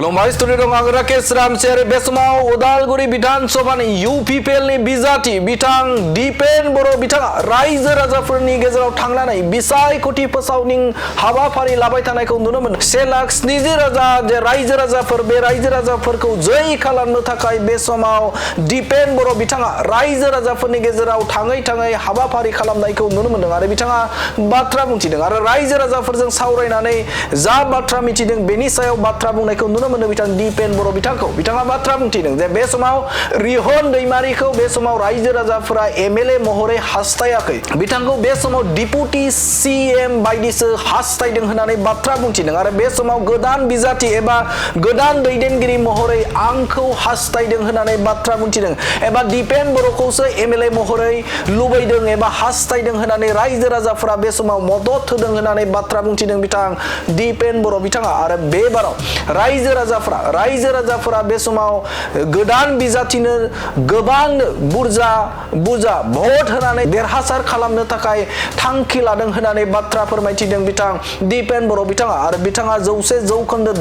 खुलुमबाय स्टुडियो आं राकेश रामसियारि बे समाव उदालगुरि विधानसभानि इउपिपिएलनि बिजाथि बिथां दिपेन बर' बिथाङा रायजो राजाफोरनि गेजेराव थांनानै बिसायख'थि फोसावदिं हाबाफारि लाबाय थानायखौ नुनो मोनो। 1,70,000 जे रायजो राजाफोर बे रायजो राजाफोरखौ जै खालामनो थाखाय बे समाव दिपेन बर' बिथाङा रायजो राजाफोरनि गेजेराव थाङै थाङै हाबाफारि खालामनायखौ नुनो मोनदों आरो बिथाङा बाथ्रा बुंथिदों आरो रायजो राजाफोरजों सावरायनानै जा बाथ्रा मिथिदों बेनि सायाव बाथ्रा बुंनायखौ नुनो मोनो। बिथां दिपेन बर' बिथांखौ बिथाङा बाथ्रा बुंथिदों जे बे समाव रिहन दैमारिखौ बे समाव रायजो राजाफोरा एमएलए महरै हास्थायाखै, बिथांखौ बे समाव डिपुटि सीएम बायदिसो हास्थायदों होननानै बाथ्रा बुंथिदों आरो बे समाव गोदान बिजाथि एबा गोदान दैदेनगिरि महरै आंखौ हास्थायदों होननानै बाथ्रा बुंथिदों एबा दिपेन बर'खौसो एमएलए महरै लुबैदों एबा हास्थायदों होननानै रायजो राजाफोरा बे समाव मदद होदों होननानै बाथ्रा बुंथिदों बिथां दिपेन बर' बिथाङा आरो बे बाराव रायजो राजाफोरा बे समाव गोदान बिजाथिनो गोबां बुरजा भट होनानै देरहासार खालामनो थाखाय थांखि लादों होननानै बाथ्रा फोरमायथिदों बिथां दिपेन बर' बिथाङा आरो बिथाङा 100%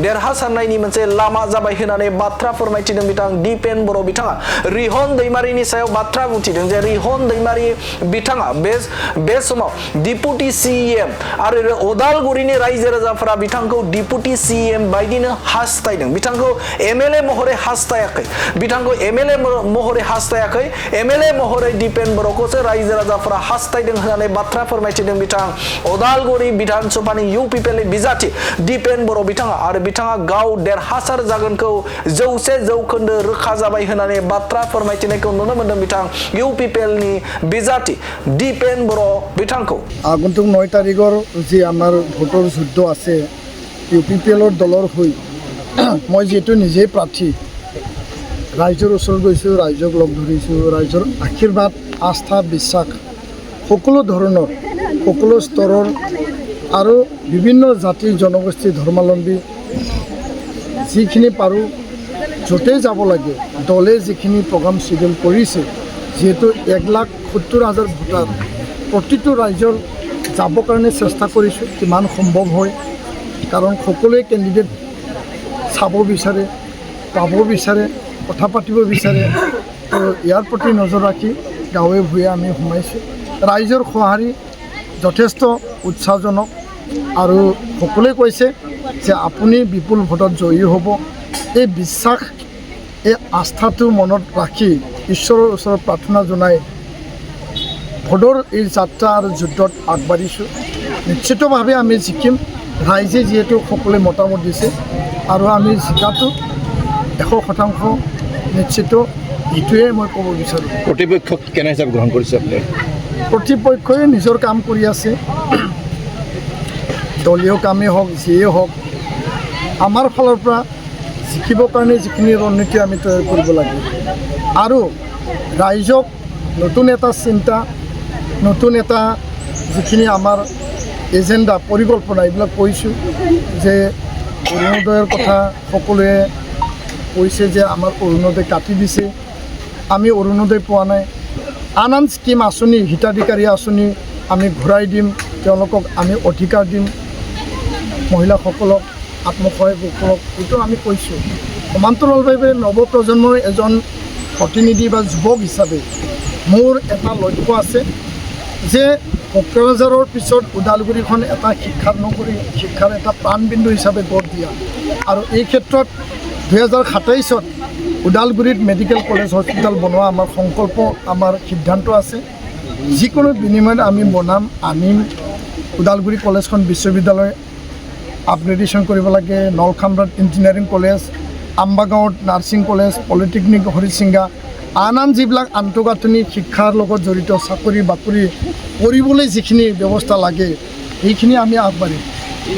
देरहासारनायनि मोनसे लामा जाबाय होननानै बाथ्रा फोरमायथिदों बिथां दिपेन बर' बिथाङा रिहन दैमारिनि सायाव बाथ्रा बुंथिदों जे रिहन दैमारि बिथाङा बे समाव डिपुटि सीएम आरो उदालगुरिनि रायजो राजाफोरा बिथांखौ डिपुटि सीएम बायदिनो हास्थायदों, बिथांखौ एमएलए महरै हास्थायाखै, एमएलए महरै दिपेन बर'खौसो रायजो राजाफोरा हास्थायदों होननानै बाथ्रा फोरमायथिदों बिथां उदालगुरि विधानसभानि इउपिपिएलनि बिजाथि दिपेन बर' बिथाङा आरो बिथाङा गाव देरहासार जागोनखौ 100% रोखा जाबाय होननानै बाथ्रा फोरमायथिनायखौ नुनो मोनदों बिथां इउपिपिएलनि बिजाथि दिपेन बर' बिथांखौ। আগন্তুক 9 তাৰিখৰ যি আমাৰ ভোটৰ যুদ্ধ আছে ইউপিপিএলৰ দলৰ হৈ মই যেহেতু নিজেই প্ৰাৰ্থী, ৰাইজৰ ওচৰত গৈছোঁ, ৰাইজক লগ ধৰিছোঁ, ৰাইজৰ আশীৰ্বাদ আস্থা বিশ্বাস সকলো ধৰণৰ সকলো স্তৰৰ আৰু বিভিন্ন জাতি জনগোষ্ঠী ধৰ্মাৱলম্বী যিখিনি পাৰোঁ য'তেই যাব লাগে দলে যিখিনি প্ৰগ্ৰাম চিডিউল কৰিছে, যিহেতু 1,70,000 ভোটাৰ প্ৰতিটো ৰাইজৰ যাবৰ কাৰণে চেষ্টা কৰিছোঁ কিমান সম্ভৱ হয়, কাৰণ সকলোৱে কেণ্ডিডেট চাব বিচাৰে, পাব বিচাৰে, কথা পাতিব বিচাৰে। তো ইয়াৰ প্ৰতি নজৰ ৰাখি গাঁৱে ভূঞে আমি সোমাইছোঁ। ৰাইজৰ সঁহাৰি যথেষ্ট উৎসাহজনক আৰু সকলোৱে কৈছে যে আপুনি বিপুল ভোটত জয়ী হ'ব। এই বিশ্বাস এই আস্থাটো মনত ৰাখি ঈশ্বৰৰ ওচৰত প্ৰাৰ্থনা জনাই ভোটৰ এই যাত্ৰা আৰু যুদ্ধত আগবাঢ়িছোঁ। নিশ্চিতভাৱে আমি জিকিম, ৰাইজে যিহেতু সকলোৱে মতামত দিছে আৰু আমি জিকাটো 100% নিশ্চিত, এইটোৱে মই ক'ব বিচাৰোঁ। প্ৰতিপক্ষক কেনে হিচাপে গ্ৰহণ কৰিছে আপুনি? প্ৰতিপক্ষই নিজৰ কাম কৰি আছে, দলীয় কামেই হওক যিয়েই হওক, আমাৰ ফালৰ পৰা জিকিবৰ কাৰণে যিখিনি ৰণনীতি আমি তৈয়াৰ কৰিব লাগে আৰু ৰাইজক নতুন এটা চিন্তা, নতুন এটা যিখিনি আমাৰ এজেণ্ডা পৰিকল্পনা এইবিলাক কৈছোঁ যে অৰুণোদয়ৰ কথা সকলোৱে কৈছে যে আমাৰ অৰুণোদয় কাটি দিছে, আমি অৰুণোদয় পোৱা নাই। আন স্কিম আঁচনি হিতাধিকাৰী আঁচনি আমি ঘূৰাই দিম, তেওঁলোকক আমি অধিকাৰ দিম, মহিলাসকলক আত্মসহায়কসকলক এইটো আমি কৈছোঁ। সমান্তৰালভাৱে নৱপ্ৰজন্মৰ এজন প্ৰতিনিধি বা যুৱক হিচাপে মোৰ এটা লক্ষ্য আছে যে কোকৰাঝাৰৰ পিছত ওদালগুৰিখন এটা শিক্ষাৰ নগৰী, শিক্ষাৰ এটা প্ৰাণবিন্দু হিচাপে গঢ় দিয়া আৰু এই ক্ষেত্ৰত 2027 ওদালগুৰিত মেডিকেল কলেজ হস্পিটেল বনোৱা আমাৰ সংকল্প, আমাৰ সিদ্ধান্ত আছে। যিকোনো বিনিময়ত আমি বনাম, আনিম। ওদালগুৰি কলেজখন বিশ্ববিদ্যালয় আপগ্ৰেডেশ্যন কৰিব লাগে, নলখামৰাত ইঞ্জিনিয়াৰিং কলেজ, আম্বাগাঁৱত নাৰ্ছিং কলেজ, পলিটেকনিক হৰিচিংগা, আন যিবিলাক আন্তঃগাঁথনি শিক্ষাৰ লগত জড়িত চাকৰি বাকৰি কৰিবলৈ যিখিনি ব্যৱস্থা লাগে সেইখিনি আমি আগবাঢ়িম।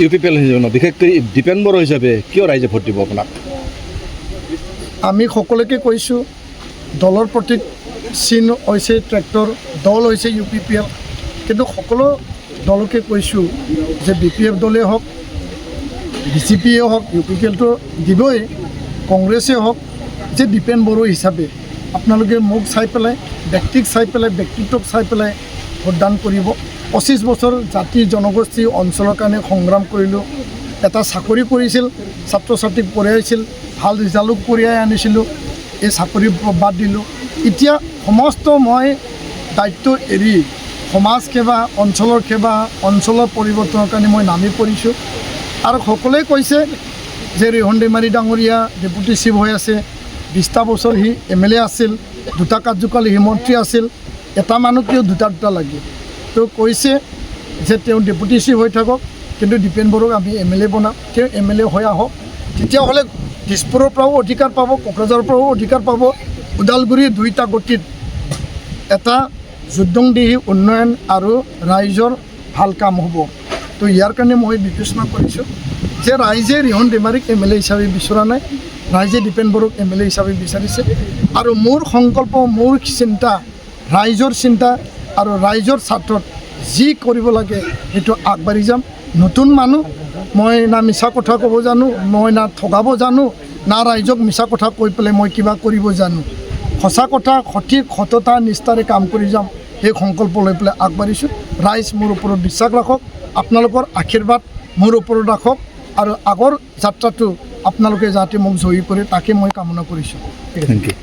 ইউপিপিএল বিশেষকৈ দিপেন বড়ো হিচাপে কিয় ৰাইজে ভোট দিব আপোনাক? আমি সকলোকে কৈছোঁ দলৰ প্ৰতীক চিন হৈছে ট্ৰেক্টৰ, দল হৈছে ইউপিপিএল, কিন্তু সকলো দলকে কৈছোঁ যে বিপিএফ দলেই হওক, বিজেপিয়ে হওক, ইউপিপিএলটো দিবই, কংগ্ৰেছেই হওক, যে দিপেন বড়ো হিচাপে আপোনালোকে মোক চাই পেলাই, ব্যক্তিক চাই পেলাই, ব্যক্তিত্বক চাই পেলাই ভোটদান কৰিব। 25 বছৰ জাতি জনগোষ্ঠী অঞ্চলৰ কাৰণে সংগ্ৰাম কৰিলোঁ, এটা চাকৰি কৰিছিল, ছাত্ৰ ছাত্ৰীক পঢ়াইছিল, ভাল ৰিজাল্ট কঢ়িয়াই আনিছিলোঁ, এই চাকৰি বাদ দিলোঁ। এতিয়া সমস্ত মই দায়িত্ব এৰি সমাজ সেৱা, অঞ্চলৰ সেৱা, অঞ্চলৰ পৰিৱৰ্তনৰ কাৰণে মই নামি পৰিছোঁ। আৰু সকলোৱে কৈছে যে ৰিহন দৈমাৰী ডাঙৰীয়া ডেপুটি চিফ হৈ আছে, 20টা বছৰ সি MLA আছিল, 2টা কাৰ্যকালী সি মন্ত্ৰী আছিল, এটা মানুহ কিয় দুটা লাগে। তো কৈছে যে তেওঁ ডেপুটি চিফ হৈ থাকক, কিন্তু দীপেন বড়োক আমি MLA বনাম, তেওঁ MLA হৈ আহক। তেতিয়াহ'লে দিছপুৰৰ পৰাও অধিকাৰ পাব, কোকৰাঝাৰৰ পৰাও অধিকাৰ পাব, ওদালগুৰিৰ 2টা গতিত এটা যুদ্ধংদেহী উন্নয়ন আৰু ৰাইজৰ ভাল কাম হ'ব। তো ইয়াৰ কাৰণে মই বিবেচনা কৰিছোঁ যে ৰাইজে ৰিহন দৈমাৰীক MLA হিচাপে বিচৰা নাই, ৰাইজে দীপেন বড়োক MLA হিচাপে বিচাৰিছে। আৰু মোৰ সংকল্প, মোৰ চিন্তা, ৰাইজৰ চিন্তা আৰু ৰাইজৰ স্বাৰ্থত যি কৰিব লাগে সেইটো আগবাঢ়ি যাম। নতুন মানুহ, মই না মিছা কথা ক'ব জানো, মই না ঠগাব জানো, না ৰাইজক মিছা কথা কৈ পেলাই মই কিবা কৰিব জানো। সঁচা কথা, সঠিক সততা নিষ্ঠাৰে কাম কৰি যাম, সেই সংকল্প লৈ পেলাই আগবাঢ়িছোঁ। ৰাইজ মোৰ ওপৰত বিশ্বাস ৰাখক, আপোনালোকৰ আশীৰ্বাদ মোৰ ওপৰত ৰাখক, আৰু আগৰ যাত্ৰাটো আপোনালোকে যাতে মোক জয়ী কৰে তাকে মই কামনা কৰিছোঁ। Thank U.